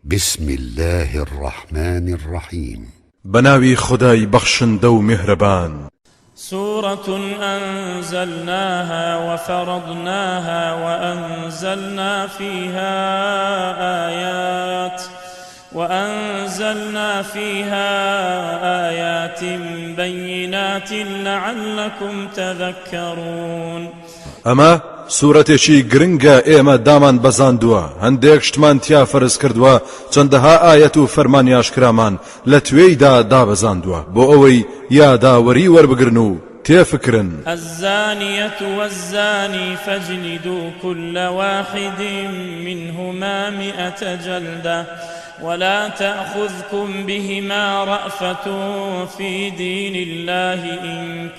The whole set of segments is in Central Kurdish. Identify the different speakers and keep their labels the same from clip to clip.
Speaker 1: بسم الله الرحمن الرحيم
Speaker 2: بناوي خداي بخشن دو مهربان
Speaker 3: سورة أنزلناها وفرضناها وأنزلنا فيها آيات بينات لعلكم تذكرون.
Speaker 2: اما سورتێکی گرنگە ئێمە دامان بەزاندووە، هەندێک شتمان تیا فەرز کردووە، چەندەها ئاەت و فەرمانیاشکرامان لە توێیدا دابەزاندووە بۆ ئەوەی یاداوەری وەربگرن و تێفکرن.
Speaker 3: الزانية والزاني فاجلدوا كل واحد منهما 100 جلدة ولا تأخذكم بهما رأفة في دين الله إن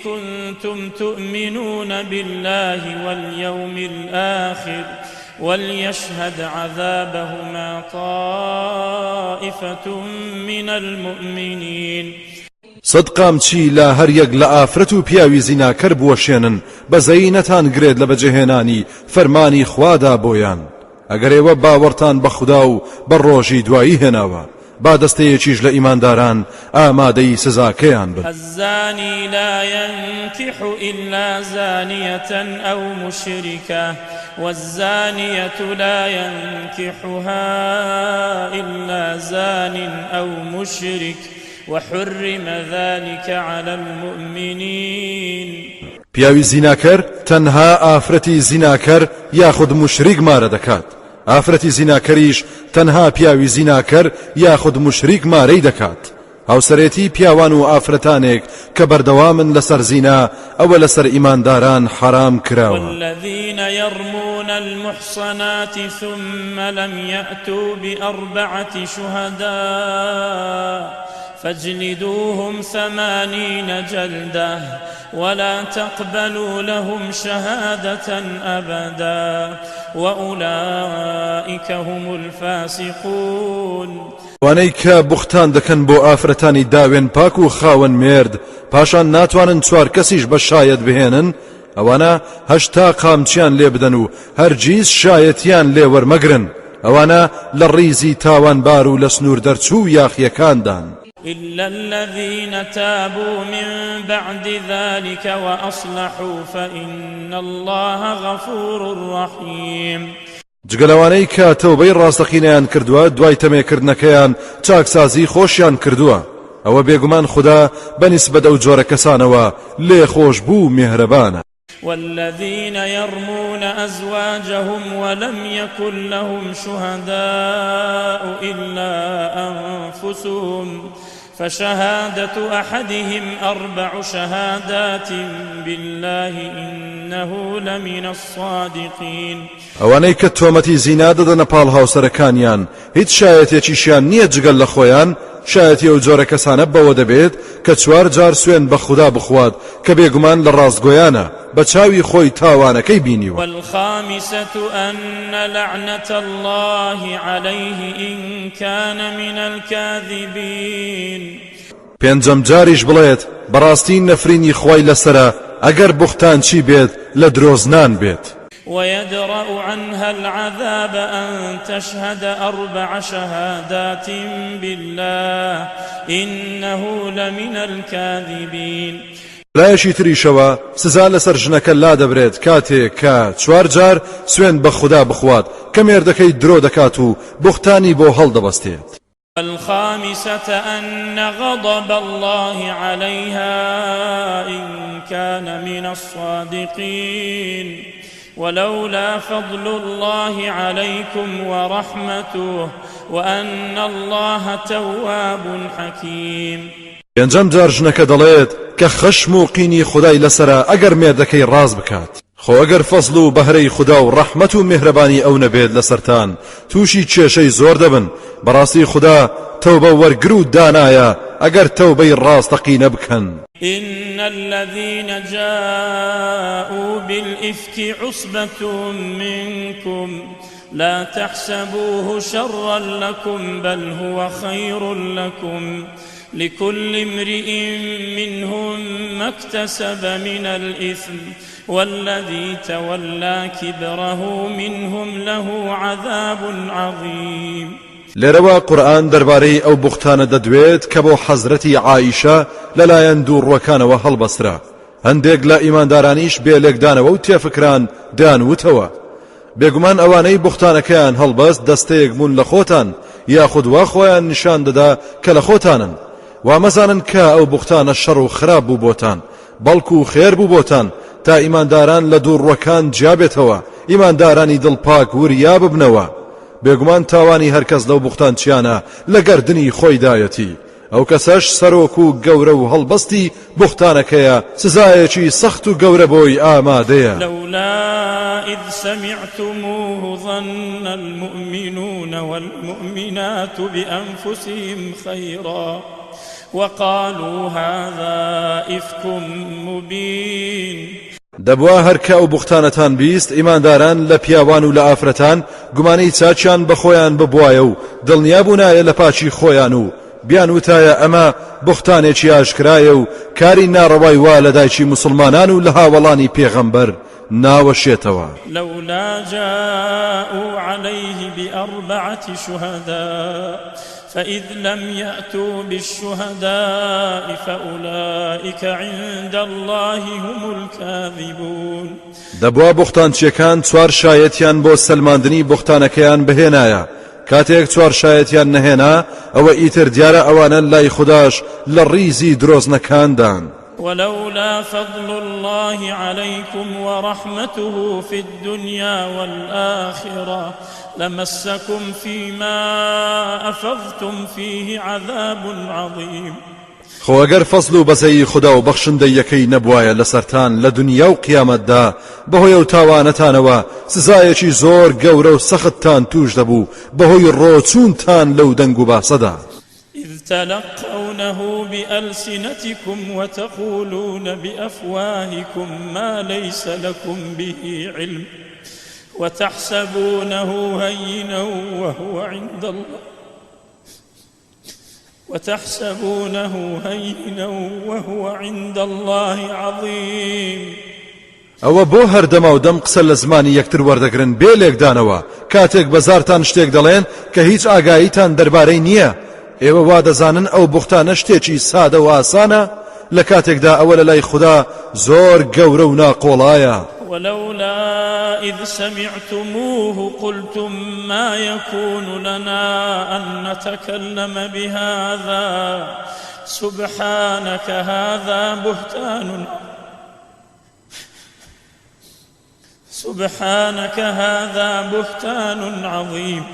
Speaker 3: كنتم تؤمنون بالله واليوم الآخر وليشهد عذابهما طائفة من المؤمنين.
Speaker 2: صدقام چی لا هەر یەک لە ئافرەت و پیاوی زیناکەر بوەشێنن بەزەیی نەتانگرێت لە بەجێهێنانی فەرمانی خوادا بۆیان. ئەگەر ئێوە باوەڕتان بە خوددا و بە ڕۆژی دوایی هێناوە با دەستەیەکیش لە ئیمانداران ئامادەی سزاکەیان بن.
Speaker 3: الزاني لا ينكح إلا زانية أو مشركة والزانية لا ينكحها إلا زان أو مشرك وحرم ذلك على المؤمنين.
Speaker 2: پیاوی زیناکەر تەنها ئافرەتی زیناکەر یاخود مشریک مارە دەکات. ئافرەتی زیناکەریش تەنها پیاوی زیناکەر یاخود مشریک مارەی دەکات. هاوسەرێتی پیاوان و ئافرەتانێک کە بەردەوامن لەسەر زینا ئەوە لەسەر ئیمانداران حرام کراوە.
Speaker 3: والذين يرمون المحصنات ثم لم يأتوا ب4 شهداء فاجلدوهم 80 جلدة ولا تقبلوا لهم شهادة أبدا وأولئك هم الفاسقون.
Speaker 2: وانەی کە بوختان دەکەن بۆ ئافرەتانی داوێن پاک و خاوەن مێرد پاشان ناتوانن 4 کەسیش بە شایەت بهێنن، ئەوانە 8 قامچیان لێ بدەن و هەرگیز شایەتیان لێ وەرمەگرن، ئەوانە لە ڕیزی تاوانبار و لە سنوور دەرچوو یاخیەکاندان.
Speaker 3: إلا الذين تابوا من بعد ذلك وأصلحوا فإن الله غفور رحيم.
Speaker 2: جگەلەوانەی کە تەوبەی ڕاستەقینەیان کردووە دوای تەمێکردنەکەیان چاکسازی خۆشیان کردووە، ئەوە بێگومان خوددا بەنسبەت ئەو جۆرە کەسانەوە لێ خۆش بوو میهرەبانە.
Speaker 3: والذين يرمون أزواجهم ولم يكن لهم شهداء إلا أنفسهم فشهادة أحدهم 4 شهادات بالله إنه لمن الصادقين.
Speaker 2: ئەوانەی کە تۆمەتی زینا دەدەنە پاڵ هاوسەرەکانیان هیچ شایەتێکیشیان نییە جگەل لە خۆیان، شایەتی ئەو جۆرە کەسانە بەوە دەبێت کە 4 جار سوێن بە خوددا بخوات کە بێگومان لە ڕاستگۆیانە بە چاوی خۆی تاوانەکەی بینیوە.
Speaker 3: والخامسة أن لعنة الله عليه إن كان من الكاذبين.
Speaker 2: پێنجەم جاریش بڵێت بەڕاستی نەفرینی خۆی لەسرە ئەگەر بوختان چی بێت لە درۆزنان بێت.
Speaker 3: ويدرأ عنها العذاب أن تشهد 4 شهادات بالله إنه لمن الكاذبين.
Speaker 2: لایەشی تریشەوە سزا لەسەر ژنەکە لا دەبرێت کاتێک کە 4 جار سوێن بە خوددا بخوات کە مێردەکەی درۆ دەکات و بوختانی بۆ هەڵدەبەستێت.
Speaker 3: الخامسة أن غضب الله عليها إن كان من الصادقين ولولا فضل الله عليكم ورحمته وأن الله تواب حكيم.
Speaker 2: پێنجەم جار ژنەکە دەڵێت کە خەشم و قینی خودای لەسرە ئەگەر مێردەکەی ڕاز بکات، خۆ ئەگەر فەزڵ و بەهرەی خوددا و ڕەحمەت و میهرەبانی ئەو نەبێت لەسەرتان تووشی کێشەی زۆر دەبن. بەڕاستی خوددا تەوبە وەرگر و دانایە ئەگەر تەوبەی ڕاستەقینە بکەن.
Speaker 3: إن الذين جاءوا بالإفك عصبة منكم لا تحسبوه شرا لكم بل هو خير لكم لكل امرئ منهم ما اكتسب من الإثم والذي تولى كبره منهم له عذاب عظيم.
Speaker 2: لێرەوە قورئان دەربارەی ئەو بوختانە دەدوێت کە بۆ حەزرەتی عایشە لەلایەن دووڕوەکانەوە هەڵبەسترا. هەندێک لە ئیماندارانیش بێلێکدانەوە و تێفکران دانوتەوە بێگومان ئەوانەی بوختانەکەیان هەڵبەست دەستەیەک بوون لە خۆتان یاخود وا خۆیان نیشان دەدا کە لە خۆتانن. وا مەزانن کە ئەو بوختانە شەڕ و خراپ بوو بۆتان بەڵکو خێر بوو بۆتان تا ئیمانداران لە دووڕوەکان جیابێتەوە ئیماندارانی دڵپاک وریا ببنەوە. بێگومان تاوانی هەرکەس لەو بوختانچیانە لە گەردنی خۆیدایەتی ئەو کەسەش سەرۆک و گەورە و هەڵبەستی بوختانەکەیە سزایەکی سەخت و گەورە بۆی ئامادەیە.
Speaker 3: لولا إذ سمعتموه ظن المؤمنون والمؤمنات بأنفسهم خيرا وقالوا هذا إفك مبين.
Speaker 2: دەبوا هەرکە ئەو بوختانەتان بیست ئیمانداران لە پیاوان و لە ئافرەتان گومانەی چاچیان بە خۆیان ببوایە و دڵنیا بوونایە لە پاچی خۆیان و بیان وتایە ئەمە بوختانێکی ئاشکرایە و کاری ناڕەوای وا لە دایکی مسلمانان و لە هاوڵانی پێغەمبەر ناوەشێتەوە.
Speaker 3: لولا جاءوا عليه بأربعة شهداء فإذ لم يأتوا بالشهداء فأولئك عند الله هم الكاذبون.
Speaker 2: دەبوا بوختانچیەکان چوار شایەتیان بۆ سەلماندنی بوختانەکەیان بهێنایە کاتێک چوار شایەتیان نەهێنا ئەوە ئیتر دیارە ئەوانە لای خوداش لە ڕیزی درۆزنەکاندان.
Speaker 3: ولولا فضل الله عليكم ورحمته في الدنيا والآخرة لمسكم فيما أفضتم فيه عذاب عظيم.
Speaker 2: خۆ ئەگەر فەزل و بەزەی خوددا و بەخشندەیەکەی نەبوایە لەسەرتان لە دنیا و قیامەتدا بەهۆی ئەو تاوانەتانەوە سزایەکی زۆر گەورە و سەختتان توش دەبوو بەهۆی ڕۆچوونتان لەو دەنگ و باسەدا.
Speaker 3: إذ تلقونه بألسنتكم وتقولون بأفواهكم ما ليس لكم به علم وتحسبونه هينا وهو عند الله عظيم.
Speaker 2: ئەوە بۆ هەردەما و دەم قسە لە زمانی یەکتر وەردەگرن بێلێکدانەوە کاتێک بەزارتان شتێک دەڵێن کە هیچ ئاگاییتان دەربارەی نییە. ئێوە وا دەزانن ئەو بوختانە شتێکی سادە و ئاسانە لە کاتێکدا ئەوە لە لای خوددا زۆر گەورە و ناقۆڵایە.
Speaker 3: ولولا إذ سمعتموه قلتم ما يكون لنا أن نتكلم بهذا سبحانك هذا بهتان عظيم.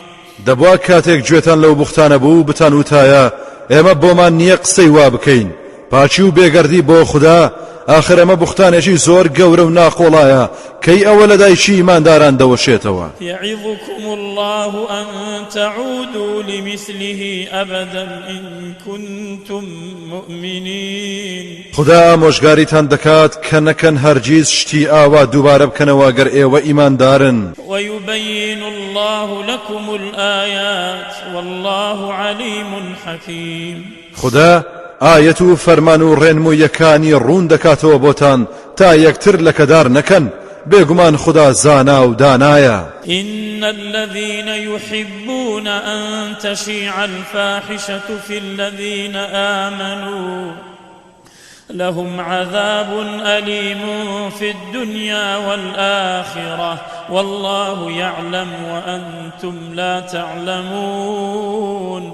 Speaker 2: دەبوا کاتێک گوێتان لەو بوختانە بوو بتان وتایە ئێمە بۆمان نییە قسەی وا بکەین پاچی و بێگەردی بۆ خوددا آخر ئەمە بوختانێکی زۆر گەورە و ناقۆڵایە کەی ئەوە لە دایکی ئیمانداران دەوەشێتەوە.
Speaker 3: يعظكم الله أن تعودوا لمثله أبدا إن كنتم مؤمنين.
Speaker 2: خدا ئامۆژگاریتان دەکات کە نەکەن هەرگیز شتی ئاوا دووبارە بکەنەوە گەر ئێوە ئیماندارن.
Speaker 3: ويبين الله لكم الآيات والله عليم حكيم. خدا
Speaker 2: ئاەت و فەرمان و ڕێنموویەکانی ڕوون دەکاتەوە بۆتان تا یەکتر لەکەدار نەکەن بێگومان خدا زانا و دانایە.
Speaker 3: إن الذين يحبون أن تشيع الفاحشة في الذين آمنوا لهم عذاب أليم في الدنيا والآخرة والله يعلم وأنتم لا تعلمون.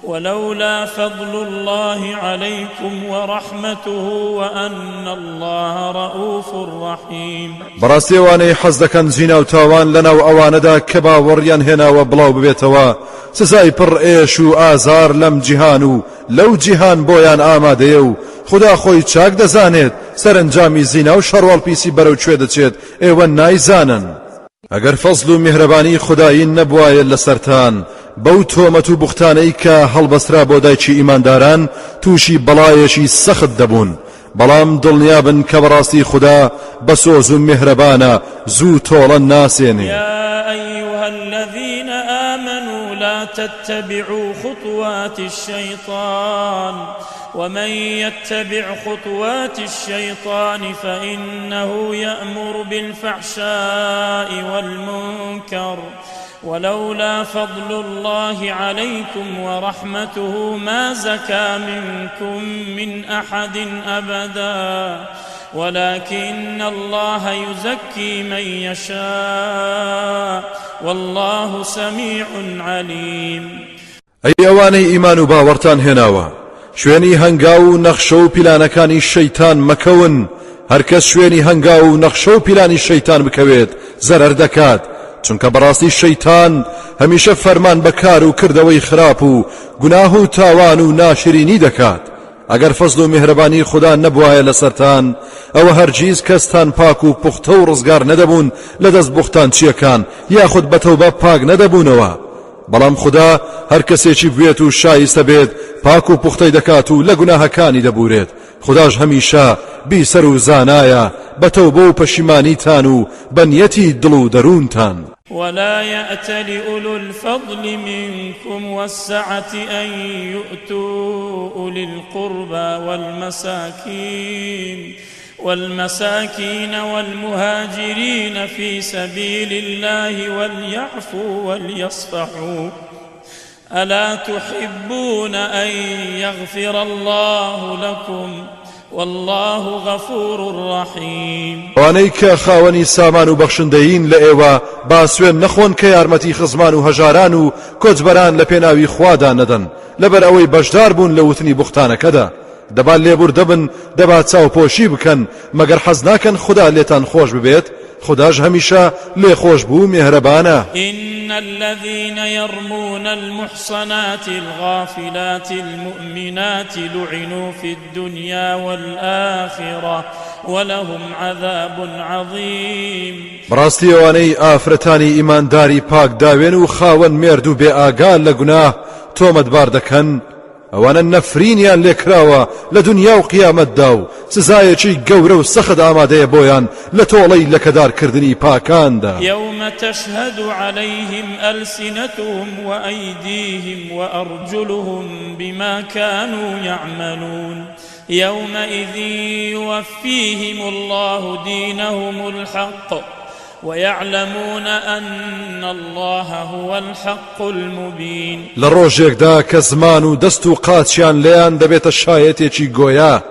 Speaker 3: ولولا فضل الله عليكم ورحمته وأن الله رؤوف رحيم.
Speaker 2: بەڕاستیەوانەی حەز دەکەن زینا و تاوان لەناو ئەوانەدا کە باوەڕیان هێناوە بڵاو ببێتەوە سزای پڕ ئێش و ئازار لەم جیهان و لەو جیهان بۆیان ئامادەیە و خدا خۆی چاک دەزانێت سەرنجامی زینا و شەڕوەڵپیسی بەرەو کوێ دەچێت ئێوە نایزانن. ئەگەر فەزل و میهرەبانی خودایی نەبوایە لەسەرتان بەو تۆمەت و بوختانەی کە هەڵبەسترا بۆ دایکی ئیمانداران تووشی بەڵایەکی سەخت دەبوون بەڵام دڵنیابن کە بەڕاستی خدا بەسۆز و میهرەبانە زوو تۆڵە ناسێنێ.
Speaker 3: يا أيها الذين آمنوا لا لا تتبعوا خطوات الشيطان ومن يتبع خطوات الشيطان فإنه يأمر بالفحشاء والمنكر ولولا فضل الله عليكم ورحمته ما زكى منكم من أحد أبدا ولكن الله يزكي من يشاء والله سميع عليم.
Speaker 2: أي ئەوانەی ئیمان و باوەڕتان هێناوە شوێنی هەنگاو و نەخشە و پیلانەکانی شەیتان مەکەون. هەرکەس شوێنی هەنگاو و نەخشە و پیلانی شەیتان بکەوێت زەرەر دەکات، چونکە بەڕاستی شەیتان هەمیشە فەرمان بەکار و کردەوەی خراپ و گوناه و تاوان و ناشرینی دەکات. ئەگەر فەزل و میهرەبانی خوددا نەبوایە لەسەرتان ئەوە هەرگیز کەستان پاک و پوختە و ڕزگار نەدەبوون لە دەست بوختانچیەکان یاخود بەتەوبە پاک نەدەبوونەوە. بەڵام خوددا هەر کەسێکی بێت و شایستە بێت پاک و پوختەی دەکات و لە گوناهەکانی دەبورێت. خودداش هەمیشە بیسەر و زانایە بەتەوبە و پەشیمانیتان و بەنیەتی دڵ و دەروونتان.
Speaker 3: ولا يأتل أولو الفضل منكم والسعة أن يؤتوا أولي القربى والمساكين والمهاجرين في سبيل الله وليعفوا وليصفحوا ألا تحبون أن يغفر الله لكم والله غفور رحيم.
Speaker 2: وانەی کە خاوەنی سامان و بەخشندەین لە ئێوە با سوێن نەخۆن کە یارمەتی خزمان و هەژاران و کۆچبەران لە پێناوی خوادا نەدەن لەبەر ئەوەی بەشدار بوون لە وتنی بوختانەکەدا. دەبات لێبور دەبن، دەبات چاوپۆشی بکەن مەگەر حەز ناکەن خوددا لێتان خۆش ببێت. خودداش هەمیشە لێخۆش بوو میهرەبانە.
Speaker 3: إن الذين يرمون المحصنات الغافلات المؤمنات لعنوا في الدنيا والآخرة ولهم عذاب عظيم.
Speaker 2: بەڕاستی ئەوانەی ئافرەتانی ئیمانداری پاک داوێن و خاوەن مێرد و بێ ئاگال لە گوناه تۆمەتبار دەکەن ئەوانە نەفرینیان لێکراوە لە دنیا و قیامەتدا و سزایەکی گەورە و سەخت ئامادەیە بۆیان لە تۆڵەی لەکەدارکردنی پاکاندا.
Speaker 3: يوم تشهد عليهم ألسنتهم وأيديهم وأرجلهم بما كانوا يعملون يومئذ يوفيهم الله دينهم الحق ويعلمون أن الله هو الحق المبين.
Speaker 2: لروجێکدا کە زمان و دەست و قاچیان لێیان دەبێتە شایەتێکی گۆیا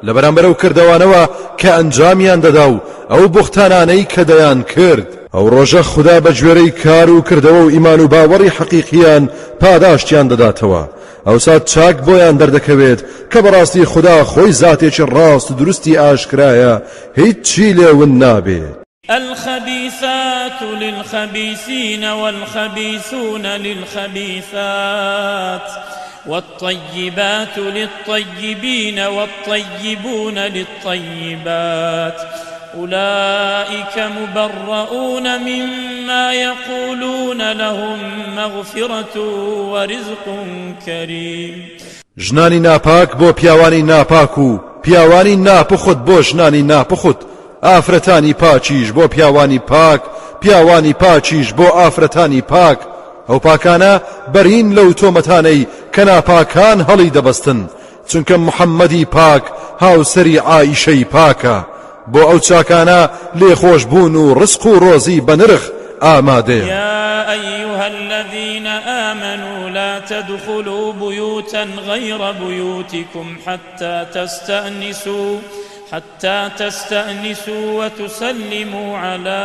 Speaker 2: لە بەرامبەر ئەو کردەوانەوە کە ئەنجامیان دەدا و ئەو بوختانانەی کە دەیان کرد. ئەو ڕۆژە خوددا بە گوێرەی کار و کردەوە و ئیمان و باوەڕی حەقیقیان پاداشتیان دەداتەوە. ئەوسا چاک بۆیان دەردەکەوێت کە بەڕاستی خوددا خۆی زاتێکی ڕاست و دروستی ئاشکرایە هیچ چی لێون نابێت.
Speaker 3: الخبيثات للخبيثين والخبيثون للخبيثات والطيبات للطيبين والطيبون للطيبات أولئك مبرؤون مما يقولون لهم مغفرة ورزق كريم.
Speaker 2: ژنانی ناپاک بۆ پیاوانی ناپاک و پیاوانی ناپخت بۆ ژنانی ناپخت. ئافرەتانی پاچیش بۆ پیاوانی پاک، پیاوانی پاچیش بۆ ئافرەتانی پاک. ئەو پاکانە بەرین لەو تۆمەتانەی کە ناپاکان هەڵی دەبەستن، چونکە محەممەدی پاک هاوسەری عائیشەی پاکە. بۆ ئەو چاکانە لێخۆش بوون و ڕزق و ڕۆزی بە نرخ ئامادەیە.
Speaker 3: يا أيها الذين آمنوا لا تدخلوا بيوتا غير بيوتكم حتى تستأنسوا وتسلموا على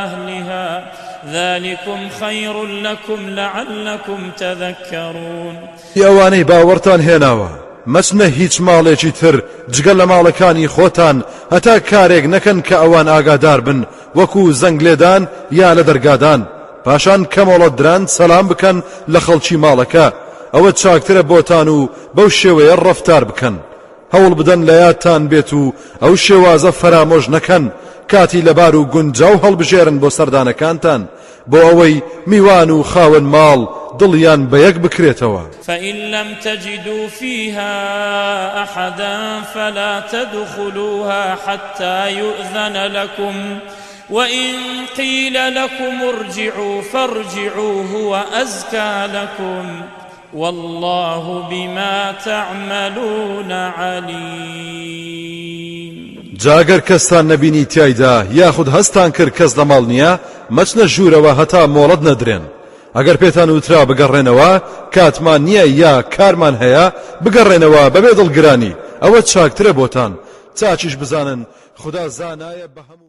Speaker 3: أهلها ذلكم خير لكم لعلكم تذكرون.
Speaker 2: ئەوانەی باوەڕتان هێناوە مەچنە هیچ ماڵێکی تر جگەل لە ماڵەکانی خۆتان هەتا کارێک نەکەن کە ئەوان ئاگادار بن وەکو زەنگ لێدان یا لە دەرگادان. پاشان کەمەڵە دران سەلام بکەن لە خەڵکی ماڵەکە. ئەوە چاکترە بۆتان و بەو شێوەیە ڕەفتار بکەن. هەوڵ بدەن لە یادتان بێت و ئەو شێوازە فەرامۆژ نەکەن کاتی لەبار و گونجاو هەڵبژێرن بۆ سەردانەکانتان بۆ ئەوەی میوان و خاوەن ماڵ دڵیان بەیەک بکرێتەوە.
Speaker 3: فإن لم تجدوا فيها أحدا فلا تدخلوها حتى يؤذن لكم وإن قيل لكم ارجعوا فارجعوا هو أزكى لكم والله بما تعملون عليم.
Speaker 2: جاگەر کەستان نەبینی تیایدا یاخود هەستان کرد کەس لە ماڵ نییە مەچنە ژوورەوە هەتا مۆڵەت نەدرێن. ئەگەر پێتان وترا بگەڕێنەوە کاتمان نییە یا کارمان هەیە بگەڕێنەوە بەبێ دڵگرانی ئەوە چاکترە بۆتان چاچیش بزانن خدا زانایە بە هەموو